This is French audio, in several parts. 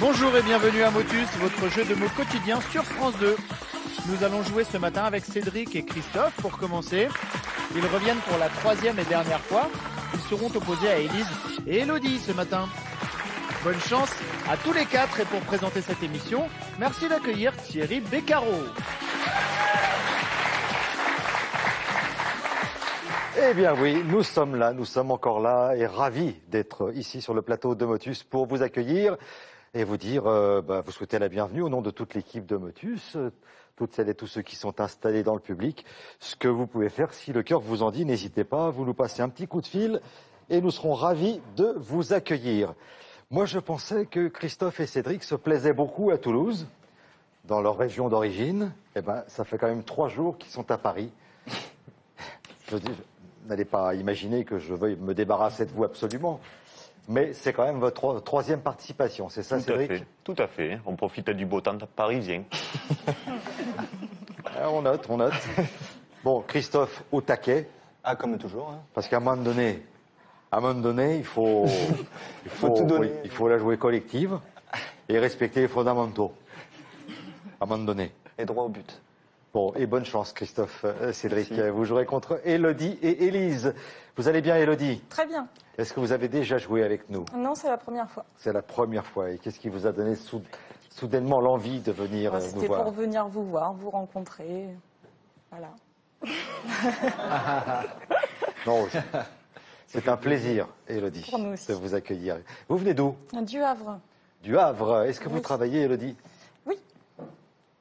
Bonjour et bienvenue à Motus, votre jeu de mots quotidien sur France 2. Nous allons jouer ce matin avec Cédric et Christophe pour commencer. Ils reviennent pour la troisième et dernière fois. Ils seront opposés à Élise et Elodie ce matin. Bonne chance à tous les quatre et pour présenter cette émission, merci d'accueillir Thierry Beccaro. Eh bien oui, nous sommes là, nous sommes encore là et ravis d'être ici sur le plateau de Motus pour vous accueillir et vous dire, vous souhaitez la bienvenue au nom de toute l'équipe de Motus, toutes celles et tous ceux qui sont installés dans le public. Ce que vous pouvez faire, si le cœur vous en dit, n'hésitez pas, vous nous passez un petit coup de fil et nous serons ravis de vous accueillir. Moi, je pensais que Christophe et Cédric se plaisaient beaucoup à Toulouse, dans leur région d'origine. Eh ben, ça fait quand même 3 jours qu'ils sont à Paris. Je dis, n'allez pas imaginer que je veuille me débarrasser de vous absolument. Mais c'est quand même votre troisième participation, c'est ça, Cédric? Tout à fait. On profite du beau temps parisien. On note, on note. Bon, Christophe, au taquet. Ah, comme toujours. Hein. Parce qu'à un moment donné, il faut tout donner. Il faut la jouer collective et respecter les fondamentaux. À un moment donné. Et droit au but. Bon, et bonne chance, Christophe, Cédric. Merci. Vous jouerez contre Elodie et Élise. Vous allez bien, Elodie? Très bien. Est-ce que vous avez déjà joué avec nous? Non, c'est la première fois. C'est la première fois. Et qu'est-ce qui vous a donné soudainement l'envie de venir nous C'était voir? pour venir vous voir, vous rencontrer. Voilà. Non, c'est un plaisir, Elodie, Pour nous aussi. de vous accueillir. Vous venez d'où? Du Havre. Du Havre. Est-ce que vous Oui. travaillez, Elodie? Oui.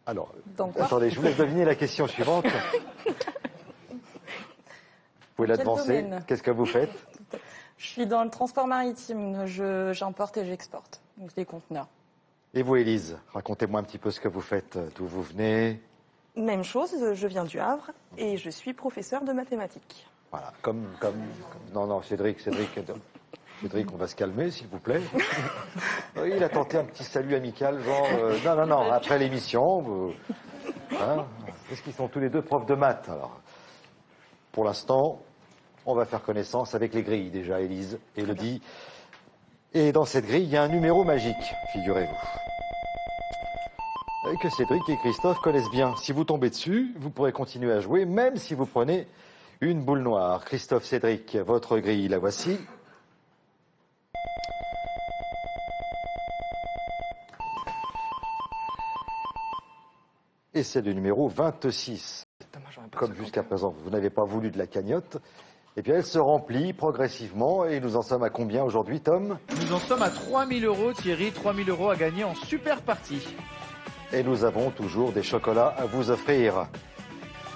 Alors, Dans quoi? attendez, je vous laisse deviner la question suivante. Vous pouvez la Quel devancer. domaine? Qu'est-ce que vous faites? Je suis dans le transport maritime. J'importe et j'exporte. Donc des conteneurs. Et vous, Élise, racontez-moi un petit peu ce que vous faites, d'où vous venez. Même chose, je viens du Havre et je suis professeur de mathématiques. Voilà, Non, Cédric, on va se calmer, s'il vous plaît. Il a tenté un petit salut amical, genre, non, après l'émission, est-ce qu'ils sont tous les deux profs de maths? Alors, pour l'instant, on va faire connaissance avec les grilles, déjà, Élise, Elodie. Et dans cette grille, il y a un numéro magique, figurez-vous. Et que Cédric et Christophe connaissent bien. Si vous tombez dessus, vous pourrez continuer à jouer, même si vous prenez une boule noire. Christophe, Cédric, votre grille, la voici. Et c'est le numéro 26. Comme jusqu'à présent, vous n'avez pas voulu de la cagnotte. Et puis elle se remplit progressivement. Et nous en sommes à combien aujourd'hui, Tom? Nous en sommes à 3 000 €, Thierry, 3 000 € à gagner en super partie. Et nous avons toujours des chocolats à vous offrir.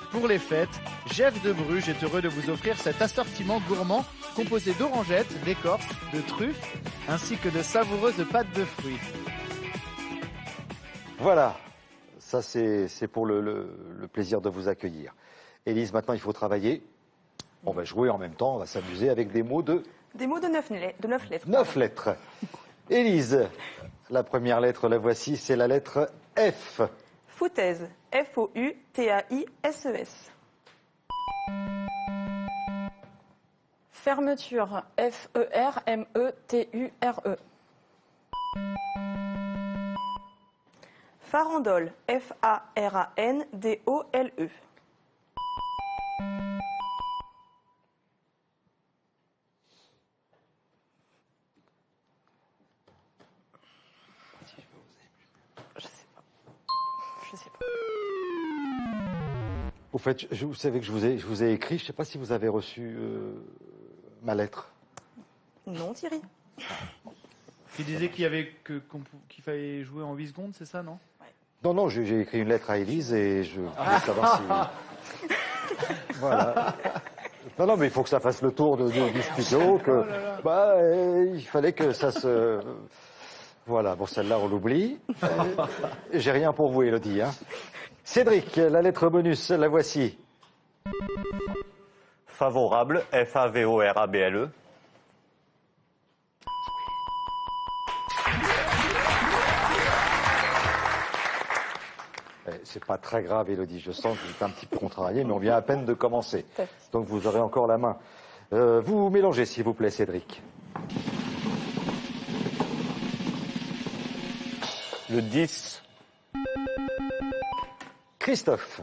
Pour les fêtes, Jeff de Bruges est heureux de vous offrir cet assortiment gourmand composé d'orangettes, d'écorce, de truffes, ainsi que de savoureuses pâtes de fruits. Voilà, ça c'est pour le plaisir de vous accueillir. Élise, maintenant il faut travailler. On va jouer en même temps, on va s'amuser avec des mots de... Des mots de 9 lettres. 9 lettres. Élise, la première lettre, la voici, c'est la lettre F. Foutaise. F-O-U-T-A-I-S-E-S. Fermeture. F-E-R-M-E-T-U-R-E. Farandole. F-A-R-A-N-D-O-L-E. Je sais pas. Au fait, vous savez que je vous ai écrit, je ne sais pas si vous avez reçu ma lettre. Non, Thierry. Tu disais qu'il fallait jouer en 8 secondes, c'est ça, non? Non, j'ai écrit une lettre à Élise et je voulais savoir si... Voilà. Non, mais il faut que ça fasse le tour du studio, il fallait que ça se... Voilà, bon, celle-là, on l'oublie. J'ai rien pour vous, Elodie. Hein. Cédric, la lettre bonus, la voici. Favorable, F-A-V-O-R-A-B-L-E. C'est pas très grave, Elodie. Je sens que vous êtes un petit peu contrarié, mais on vient à peine de commencer. Donc vous aurez encore la main. Vous mélangez, s'il vous plaît, Cédric. Le 10. Christophe.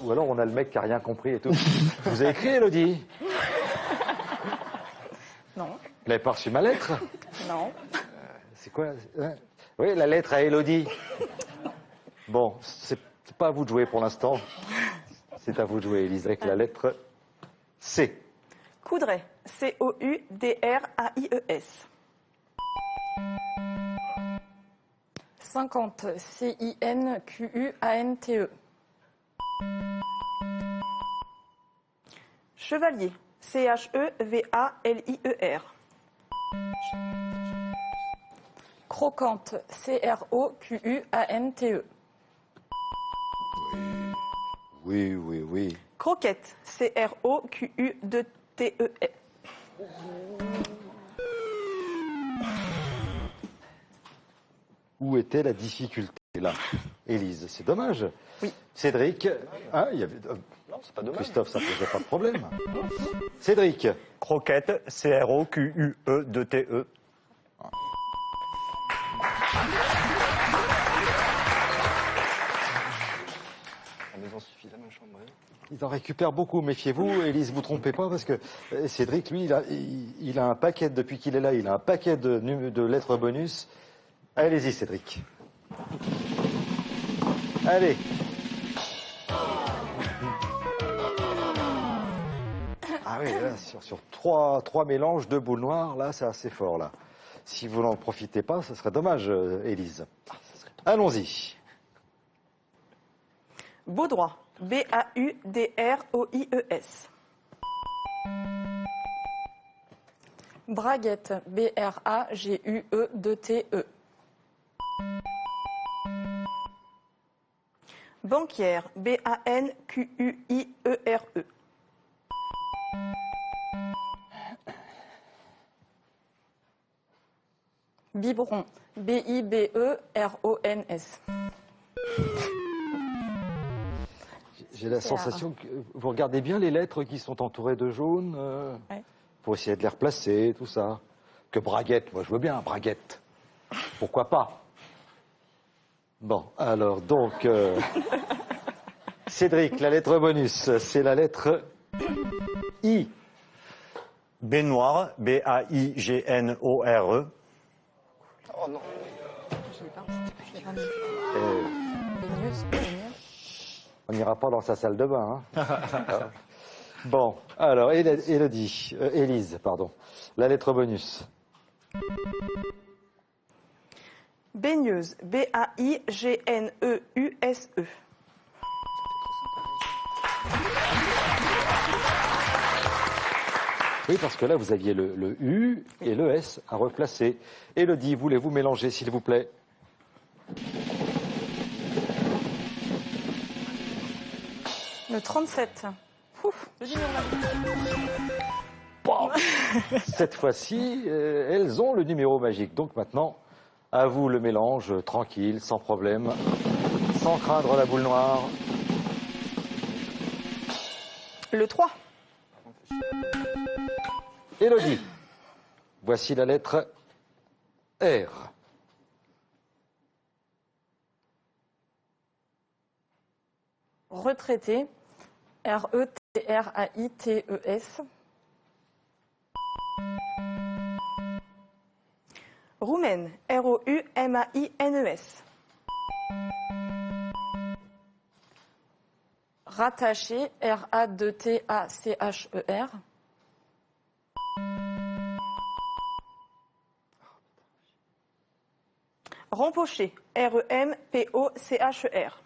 Ou alors on a le mec qui a rien compris et tout. Vous avez écrit, Élodie? Non. Vous n'avez pas reçu ma lettre? Non. C'est quoi hein? Oui, la lettre à Élodie. Bon, c'est pas à vous de jouer pour l'instant. C'est à vous de jouer, Élise, avec la lettre C. Coudray. C-O-U-D-R-A-I-E-S. 50. C-I-N-Q-U-A-N-T-E. Chevalier. C-H-E-V-A-L-I-E-R. Croquante. C-R-O-Q-U-A-N-T-E. Oui, oui, oui. Croquette. C-R-O-Q-U-2-T-E-S. Où était la difficulté là, Élise? C'est dommage. Oui. Cédric, hein, il y avait... Non, c'est pas dommage. Christophe, ça posait pas de problème. Cédric, Croquette, C-R-O-Q-U-E-2-T-E. La maison suffit, la même chambre. Oui. ils en récupèrent beaucoup, méfiez-vous. Élise, vous trompez pas, parce que Cédric, lui, il a un paquet, depuis qu'il est là, il a un paquet de lettres bonus. Allez-y, Cédric. Allez. Ah oui, là, sur trois mélanges de boules noires, là, c'est assez fort, là. Si vous n'en profitez pas, ce serait dommage, Élise. Allons-y. Baudroie. B-A-U-D-R-O-I-E-S. Braguette. B-R-A-G-U-E-2-T-E. Banquière. B-A-N-Q-U-I-E-R-E. Biberon. B-I-B-E-R-O-N-S. J'ai la sensation que vous regardez bien les lettres qui sont entourées de jaune Ouais. pour essayer de les replacer, tout ça. Que braguette, moi je veux bien, braguette. Pourquoi pas? Bon, alors donc, Cédric, la lettre bonus, c'est la lettre I. Baignoire, B-A-I-G-N-O-R-E. Oh non. On n'ira pas dans sa salle de bain. Hein. Bon, alors, Élise, pardon. La lettre bonus. Baigneuse. B-A-I-G-N-E-U-S-E. Oui, parce que là, vous aviez le U et le S à replacer. Élodie, voulez-vous mélanger, s'il vous plaît? Le 37. Ouf. Bon. Cette fois-ci, elles ont le numéro magique. Donc maintenant, à vous le mélange, tranquille, sans problème, sans craindre la boule noire. Le 3. Élodie, voici la lettre R. Retraité. R-E-T-R-A-I-T-E-S. Roumaine. R-O-U-M-A-I-N-E-S. Rattaché. R-A-2-T-A-C-H-E-R. Rempoché. R-E-M-P-O-C-H-E-R.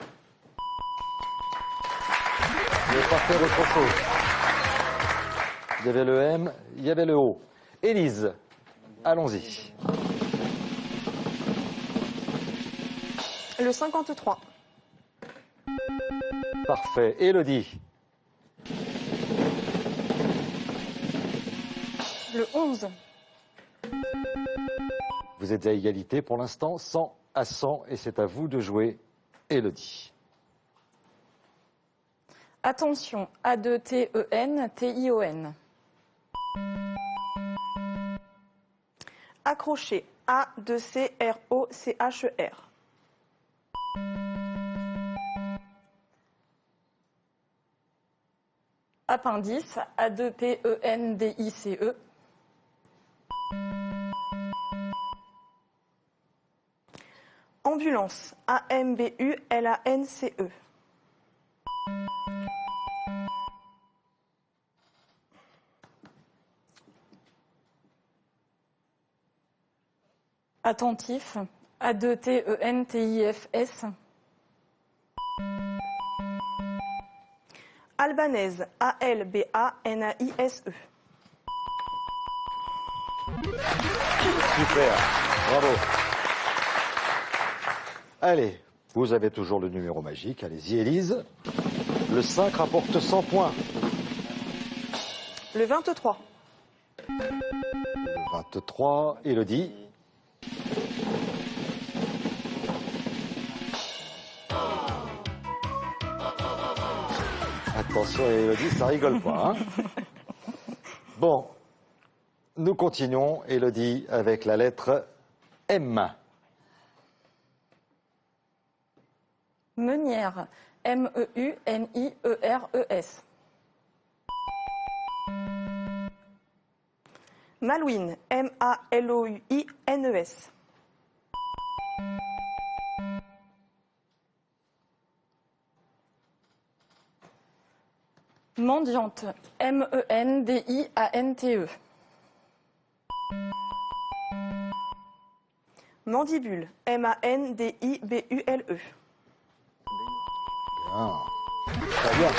Je ne vais pas faire autre chose. Il y avait le M, il y avait le O. Élise, allons-y. Le 53. Parfait. Élodie, Le 11. vous êtes à égalité pour l'instant, 100 à 100, et c'est à vous de jouer, Élodie. Attention, A2TEN, TION. Accroché, A2CROCHER. Appendice, A2PENDICE. Ambulance, AMBULANCE. Attentif, A2TENTIFS. Albanaise, ALBANAISE. Super, bravo. Allez, vous avez toujours le numéro magique. Allez-y, Élise. Le 5 rapporte 100 points. Le 23. Le 23, Élodie. Attention, Élodie, ça rigole pas. Hein. Bon, nous continuons, Élodie, avec la lettre M. Meunière, MEUNIERES. Malouine, MALOUINES. Mendiante, MENDIANTE. Mandibule, MANDIBULE. Bien. Très bien.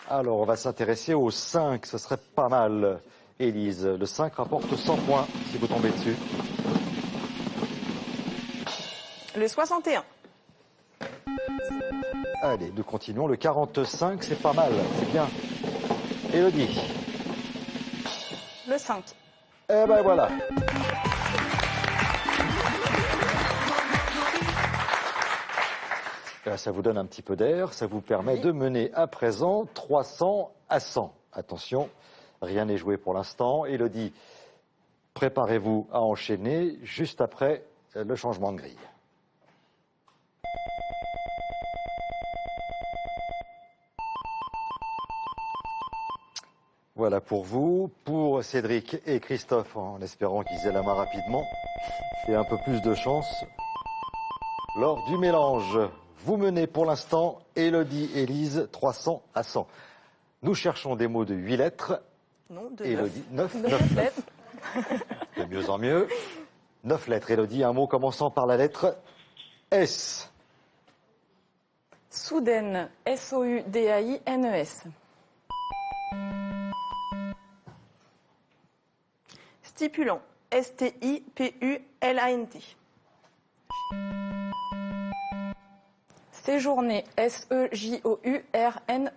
Alors, on va s'intéresser au 5. Ce serait pas mal, Élise. Le 5 rapporte 100 points, si vous tombez dessus. Le 61. Allez, nous continuons. Le 45, c'est pas mal. C'est bien. Élodie. Le 5. Eh ben voilà. Ça vous donne un petit peu d'air, ça vous permet de mener à présent 300 à 100. Attention, rien n'est joué pour l'instant. Élodie, préparez-vous à enchaîner juste après le changement de grille. Voilà pour vous, pour Cédric et Christophe, en espérant qu'ils aient la main rapidement et un peu plus de chance lors du mélange. Vous menez pour l'instant, Élodie, Élise, 300 à 100. Nous cherchons des mots de 8 lettres. Non, de Élodie, 9 lettres. De mieux en mieux. 9 lettres, Élodie, un mot commençant par la lettre S. Soudaine, SOUDAINES. Stipulant, STIPULANT. Séjourner, SEJOURNER.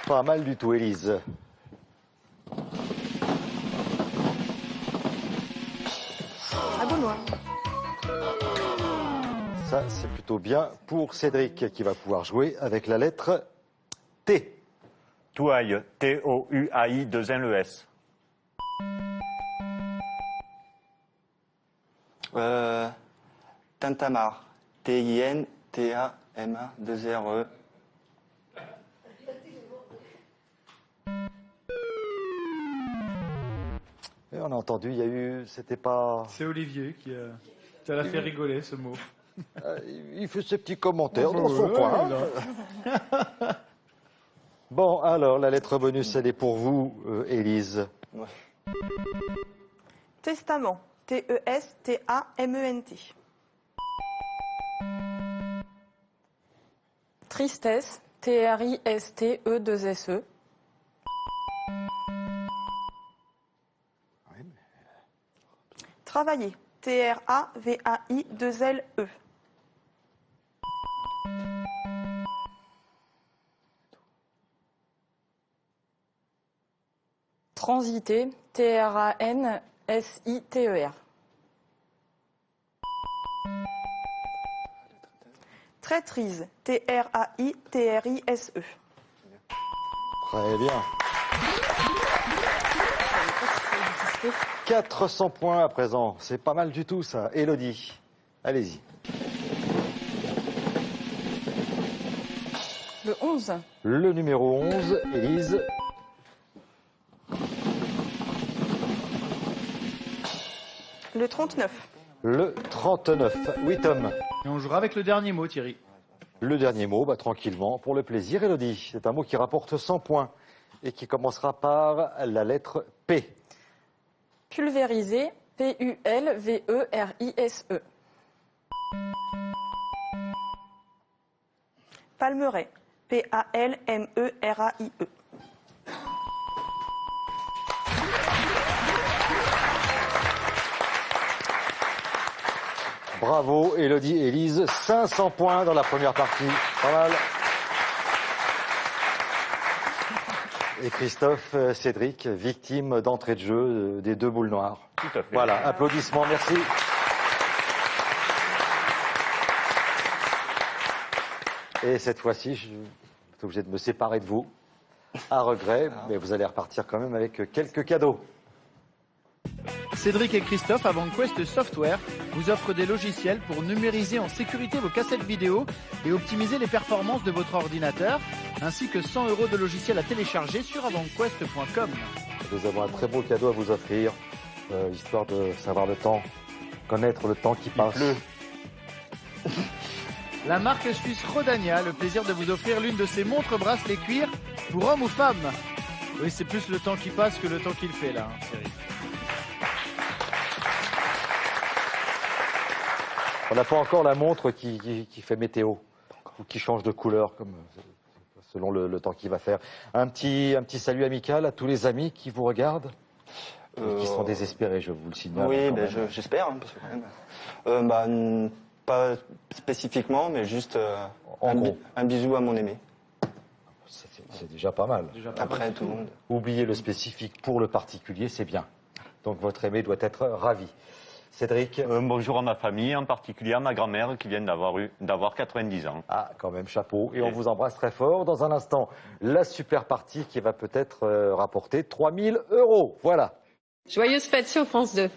Pas mal du tout, Élise. Abonnois. Ça, c'est plutôt bien pour Cédric qui va pouvoir jouer avec la lettre T. Touaille, TOUAI, 2N-E-S. Tintamarre, TINTAMA2RE. Et on a entendu, il y a eu, c'était pas... C'est Olivier qui a... Ça l'a fait rigoler, ce mot. Il fait ses petits commentaires dans son Ouais, coin. là. Bon, alors, la lettre bonus, elle est pour vous, Élise. Ouais. Testament, TESTAMENT. Tristesse, TRISTE2SE. Travailler, TRAVAI2LE. Transiter, TRANSITE. S-I-T-E-R. Traîtrise, T-R-A-I-T-R-I-S-E. Très bien. 400 points à présent. C'est pas mal du tout, ça. Élodie, allez-y. Le 11. Le numéro 11, Élise. Le 39. Le 39. Oui, Tom. Et on jouera avec le dernier mot, Thierry. Le dernier mot, tranquillement, pour le plaisir, Élodie. C'est un mot qui rapporte 100 points et qui commencera par la lettre P. Pulvérisé, P-U-L-V-E-R-I-S-E. Palmeraie, P-A-L-M-E-R-A-I-E. Bravo, Élodie et Élise. 500 points dans la première partie. Pas mal. Et Christophe, Cédric, victime d'entrée de jeu des 2 boules noires. Tout à fait. Voilà, applaudissements, merci. Et cette fois-ci, je suis obligé de me séparer de vous. À regret, mais vous allez repartir quand même avec quelques cadeaux. Cédric et Christophe, avant Quest Software, vous offrent des logiciels pour numériser en sécurité vos cassettes vidéo et optimiser les performances de votre ordinateur, ainsi que 100 € de logiciels à télécharger sur avantquest.com. Nous avons un très beau cadeau à vous offrir, histoire de savoir le temps, connaître le temps qui passe. pleut. La marque suisse Rodania a le plaisir de vous offrir l'une de ses montres bracelets cuir pour hommes ou femmes. Oui, c'est plus le temps qui passe que le temps qu'il fait là, Thierry. On n'a pas encore la montre qui fait météo, ou qui change de couleur, comme selon le temps qu'il va faire. Un petit salut amical à tous les amis qui vous regardent, et qui sont désespérés, je vous le signale. Oui, quand même. j'espère, parce que quand même. Pas spécifiquement, mais juste En gros. un bisou à mon aimé. C'est déjà pas mal. Après, tout le monde. Oubliez le spécifique pour le particulier, c'est bien. Donc votre aimé doit être ravi. Cédric. Bonjour à ma famille, en particulier à ma grand-mère qui vient d'avoir 90 ans. Ah, quand même, chapeau. Et on vous embrasse très fort. Dans un instant, la super partie qui va peut-être rapporter 3 000 €. Voilà. Joyeuses fêtes sur France 2.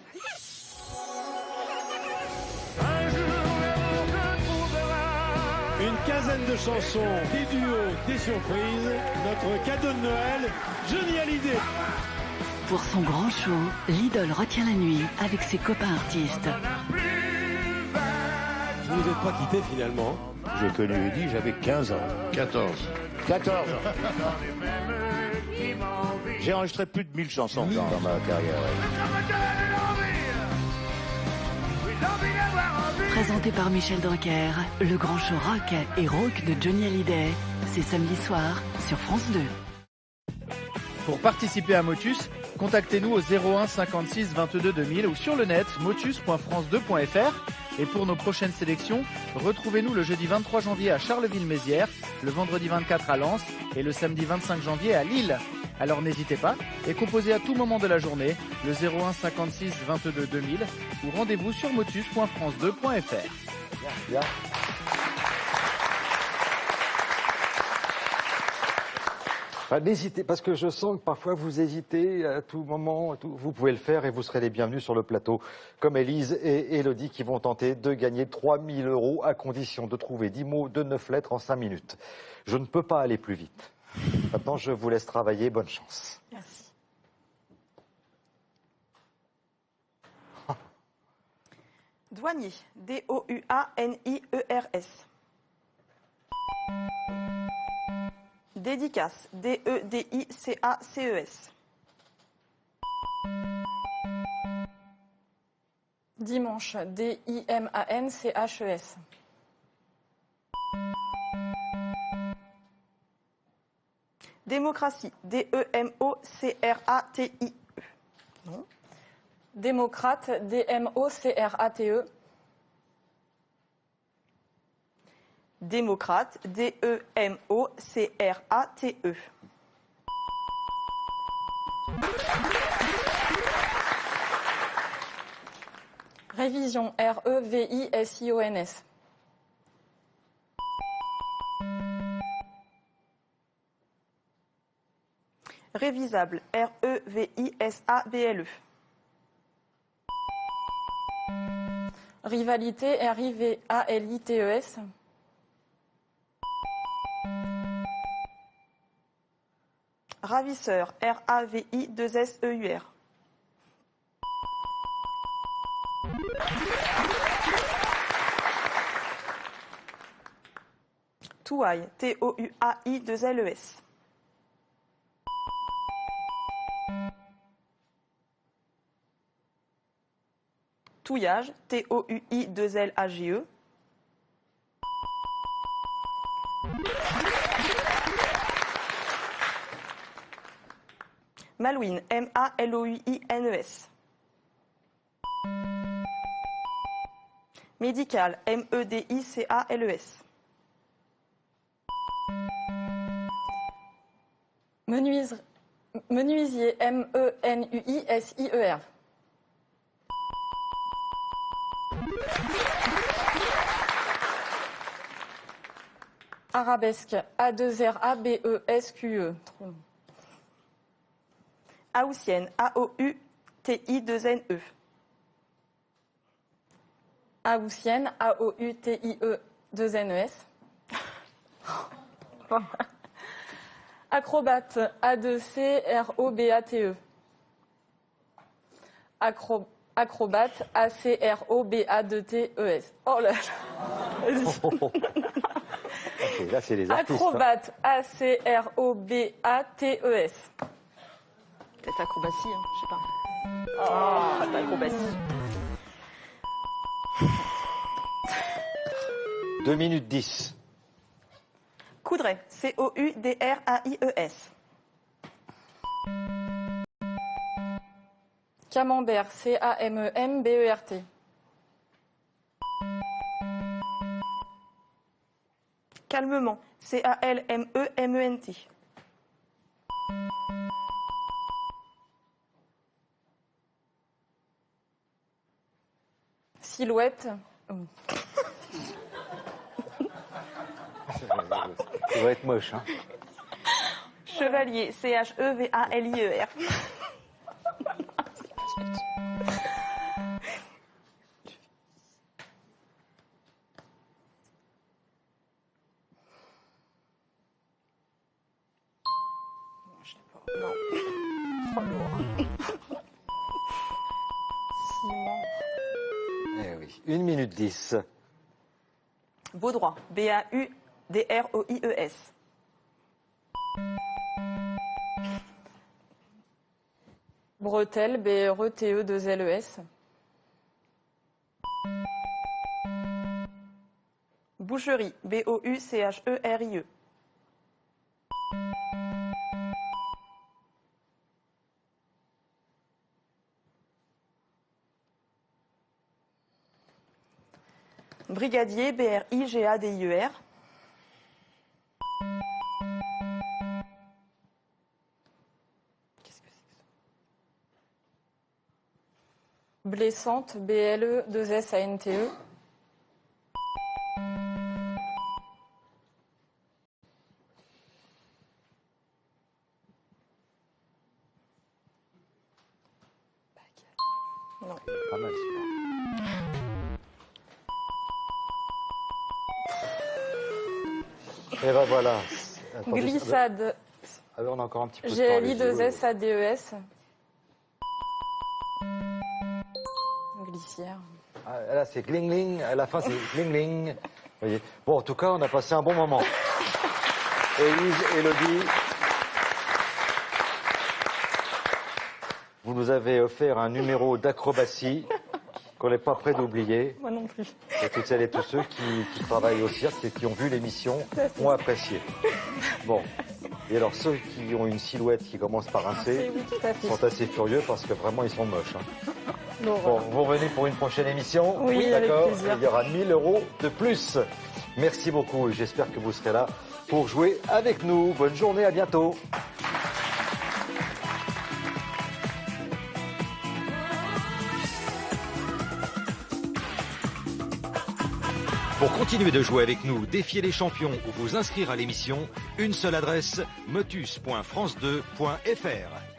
Une quinzaine de chansons, des duos, des surprises. Notre cadeau de Noël, Johnny Hallyday. Pour son grand show, l'idole retient la nuit avec ses copains artistes. Vous n'êtes pas quitté finalement. J'ai connu Eddie, j'avais 15 ans. 14. J'ai enregistré plus de 1000 chansons dans ma carrière. Présenté par Michel Drucker, le grand show rock et rock de Johnny Hallyday, c'est samedi soir sur France 2. Pour participer à Motus, contactez-nous au 01 56 22 2000 ou sur le net motus.france2.fr. Et pour nos prochaines sélections, retrouvez-nous le jeudi 23 janvier à Charleville-Mézières, le vendredi 24 à Lens et le samedi 25 janvier à Lille. Alors n'hésitez pas et composez à tout moment de la journée le 01 56 22 2000 ou rendez-vous sur motus.france2.fr. Bien. N'hésitez, parce que je sens que parfois vous hésitez à tout moment. Vous pouvez le faire et vous serez les bienvenus sur le plateau, comme Élise et Élodie qui vont tenter de gagner 3 000 € à condition de trouver 10 mots de 9 lettres en 5 minutes. Je ne peux pas aller plus vite. Maintenant, je vous laisse travailler. Bonne chance. Merci. Douanier, D-O-U-A-N-I-E-R-S. Dédicace, D-E-D-I-C-A-C-E-S. Dimanche, D-I-M-A-N-C-H-E-S. Démocratie, D-E-M-O-C-R-A-T-I-E. Non. Démocrate, D-M-O-C-R-A-T-E. Démocrate, D-E-M-O-C-R-A-T-E. Révision, R-E-V-I-S-I-O-N-S. Révisable, R-E-V-I-S-A-B-L-E. Rivalité, R-I-V-A-L-I-T-E-S. Ravisseur, R-A-V-I-2-S-E-U-R. Touaille, T-O-U-A-I-2-L-E-S. Touillage, T-O-U-I-2-L-A-G-E. Malouine, M-A-L-O-U-I-N-E-S. Médical, M-E-D-I-C-A-L-E-S. Menuisier, M-E-N-U-I-S-I-E-R. Arabesque, A-2-R-A-B-E-S-Q-E. Trop long. Haussienne, A-O-U-T-I-2-N-E. Haussienne, A-O-U-T-I-E-2-N-E-S. Acrobate, A-2-C-R-O-B-A-T-E. Acrobate, A-C-R-O-B-A-2-T-E-S. Oh là là. Ok, là, c'est les artistes. Acrobate, A-C-R-O-B-A-T-E-S. Peut-être acrobatie, hein, je sais pas. Ah, c'est acrobatie. 2 minutes 10. Coudray, C-O-U-D-R-A-I-E-S. Camembert, C-A-M-E-M-B-E-R-T. Calmement, C-A-L-M-E-M-E-N-T. Silhouette. Ça va être moche, hein. Chevalier, C-H-E-V-A-L-I-E-R. Eh oui, 1 minute 10. Baudroie, B-A-U-D-R-O-I-E-S. Bretelle, B-R-E-T-E-2-L-E-S. Boucherie, B-O-U-C-H-E-R-I-E. Brigadier, B-R-I-G-A-D-I-E-R. Qu'est-ce que c'est que ça? Blessante, B-L-E-2-S-A-N-T-E. Non. Pas mal, celui-là. Et ben voilà. Attendez, Glissade, ah ben, on a encore un petit peu de temps. G-L-I-2-S-A-D-E-S. Glissière. Ah, là, c'est gling-ling. À la fin, c'est gling-ling. Vous voyez. Bon, en tout cas, on a passé un bon moment. Élise, Élodie, vous nous avez offert un numéro d'acrobatie qu'on n'est pas prêt d'oublier. Moi non plus. Et toutes celles et tous ceux qui travaillent au cirque et qui ont vu l'émission ont apprécié. Bon. Et alors, ceux qui ont une silhouette qui commence par un C Oui, tout à fait. sont assez furieux parce que vraiment, ils sont moches. Hein. Bon, Bon, voilà. vous revenez pour une prochaine émission. Oui, avec d'accord. plaisir. Il y aura 1 000 € de plus. Merci beaucoup et j'espère que vous serez là pour jouer avec nous. Bonne journée, à bientôt. Pour continuer de jouer avec nous, défier les champions ou vous inscrire à l'émission, une seule adresse, motus.france2.fr.